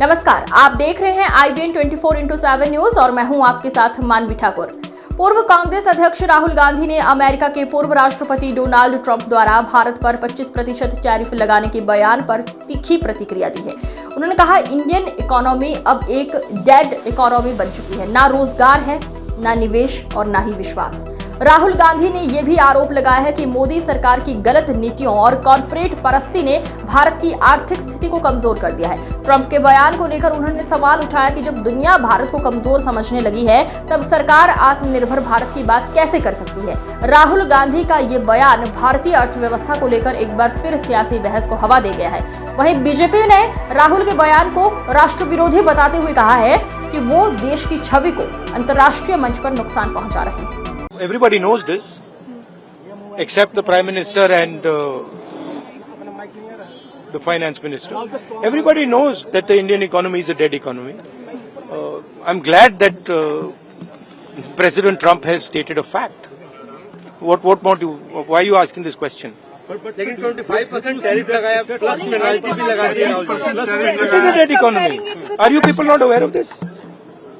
नमस्कार, आप देख रहे हैं IBN 24x7 न्यूज और मैं हूं आपके साथ मानवी ठाकुर। पूर्व कांग्रेस अध्यक्ष राहुल गांधी ने अमेरिका के पूर्व राष्ट्रपति डोनाल्ड ट्रंप द्वारा भारत पर 25% टैरिफ लगाने के बयान पर तीखी प्रतिक्रिया दी है। उन्होंने कहा, इंडियन इकोनॉमी अब एक डेड इकोनॉमी बन चुकी है। ना रोजगार है, ना निवेश और ना ही विश्वास। राहुल गांधी ने यह भी आरोप लगाया है कि मोदी सरकार की गलत नीतियों और कॉर्पोरेट परस्ती ने भारत की आर्थिक स्थिति को कमजोर कर दिया है। ट्रंप के बयान को लेकर उन्होंने सवाल उठाया कि जब दुनिया भारत को कमजोर समझने लगी है, तब सरकार आत्मनिर्भर भारत की बात कैसे कर सकती है। राहुल गांधी का ये बयान भारतीय अर्थव्यवस्था को लेकर एक बार फिर सियासी बहस को हवा दे गया है। वहीं बीजेपी ने राहुल के बयान को राष्ट्र विरोधी बताते हुए कहा है कि वो देश की छवि को अंतर्राष्ट्रीय मंच पर नुकसान पहुंचा रहे हैं। Everybody knows this, except the Prime Minister and the Finance Minister. Everybody knows that the Indian economy is a dead economy. I'm glad that President Trump has stated a fact. What more do? Why are you asking this question? लेकिन 25% tariff लगाया, plus penalty भी लगा दिया। It is a dead economy. Are you people not aware of this?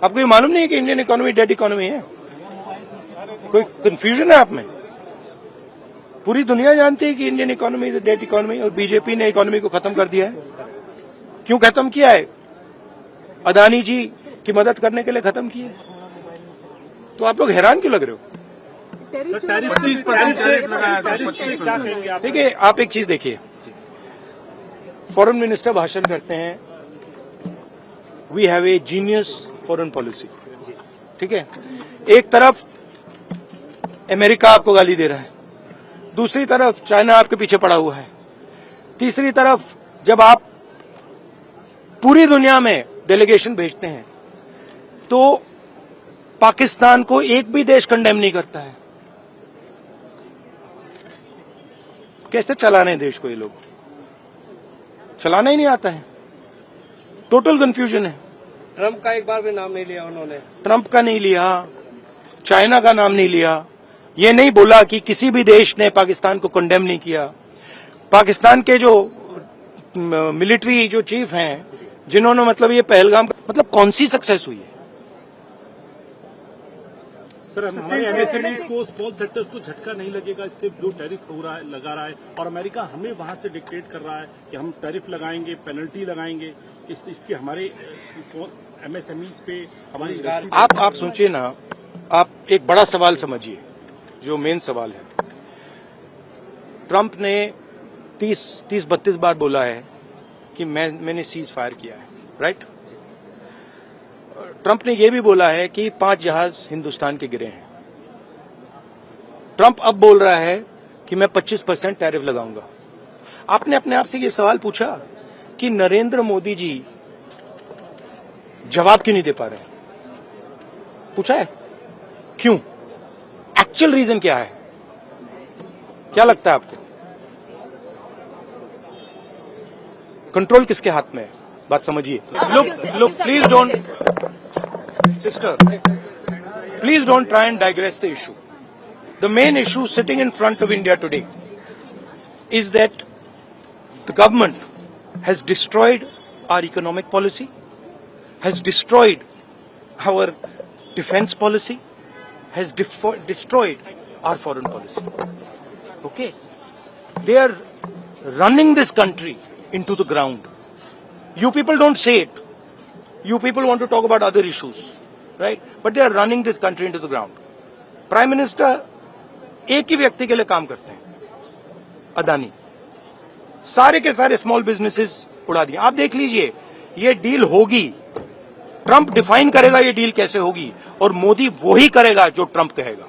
आपको ये मालूम नहीं है कि इंडियन इकोनॉमी डेड इकोनॉमी है? कोई कंफ्यूजन है आप में? पूरी दुनिया जानती है कि Indian economy is a dead economy और बीजेपी ने इकोनॉमी को खत्म कर दिया है। क्यों खत्म किया है? अदानी जी की मदद करने के लिए खत्म किया है। तो आप लोग हैरान क्यों लग रहे हो? देखिए, आप एक चीज देखिए, फॉरेन मिनिस्टर भाषण करते हैं, we have a genius foreign policy, ठीक है। एक तरफ अमेरिका आपको गाली दे रहा है, दूसरी तरफ चाइना आपके पीछे पड़ा हुआ है, तीसरी तरफ जब आप पूरी दुनिया में डेलीगेशन भेजते हैं तो पाकिस्तान को एक भी देश कंडेम नहीं करता है। कैसे चलाने हैं देश को? ये लोग चलाना ही नहीं आता है। टोटल कंफ्यूजन है। ट्रंप का एक बार भी नाम नहीं लिया उन्होंने। ट्रंप का नहीं लिया, चाइना का नाम नहीं लिया, ये नहीं बोला कि किसी भी देश ने पाकिस्तान को कंडेम नहीं किया। पाकिस्तान के जो मिलिट्री जो चीफ हैं, जिन्होंने मतलब ये पहलगाम, मतलब कौन सी सक्सेस हुई है? सर, हमारे एमएसएमईज को, स्मॉल सेक्टर्स को झटका नहीं लगेगा इससे जो टैरिफ हो रहा है, लगा रहा है, और अमेरिका हमें वहां से डिक्टेट कर रहा है कि हम टैरिफ लगाएंगे, पेनल्टी लगाएंगे, इसकी हमारे एमएसएमईज पे हमारी। आप सोचिए ना, आप एक बड़ा सवाल समझिए, जो मेन सवाल है। ट्रंप ने 30-32 बार बोला है कि मैंने सीज फायर किया है, राइट। ट्रंप ने यह भी बोला है कि 5 जहाज हिंदुस्तान के गिरे हैं। ट्रंप अब बोल रहा है कि मैं 25% टैरिफ लगाऊंगा। आपने अपने आप से यह सवाल पूछा कि नरेंद्र मोदी जी जवाब क्यों नहीं दे पा रहे? पूछा है क्यों? एक्चुअल रीजन क्या है? क्या लगता है आपको? कंट्रोल किसके हाथ में है? बात समझिए। Look, please don't, sister, please don't try and digress the issue. The main issue sitting in front of India today is that the government has destroyed our economic policy, has destroyed our defence policy, has destroyed our foreign policy. Okay? They are running this country into the ground. You people don't say it. You people want to talk about other issues, right? But they are running this country into the ground. Prime Minister एक ही व्यक्ति के लिए काम करते हैं, अदानी। सारे के सारे स्मॉल बिजनेसेस उड़ा दिए। आप देख लीजिए, ये डील होगी, ट्रंप डिफाइन करेगा ये डील कैसे होगी, और मोदी वो ही करेगा जो ट्रंप कहेगा।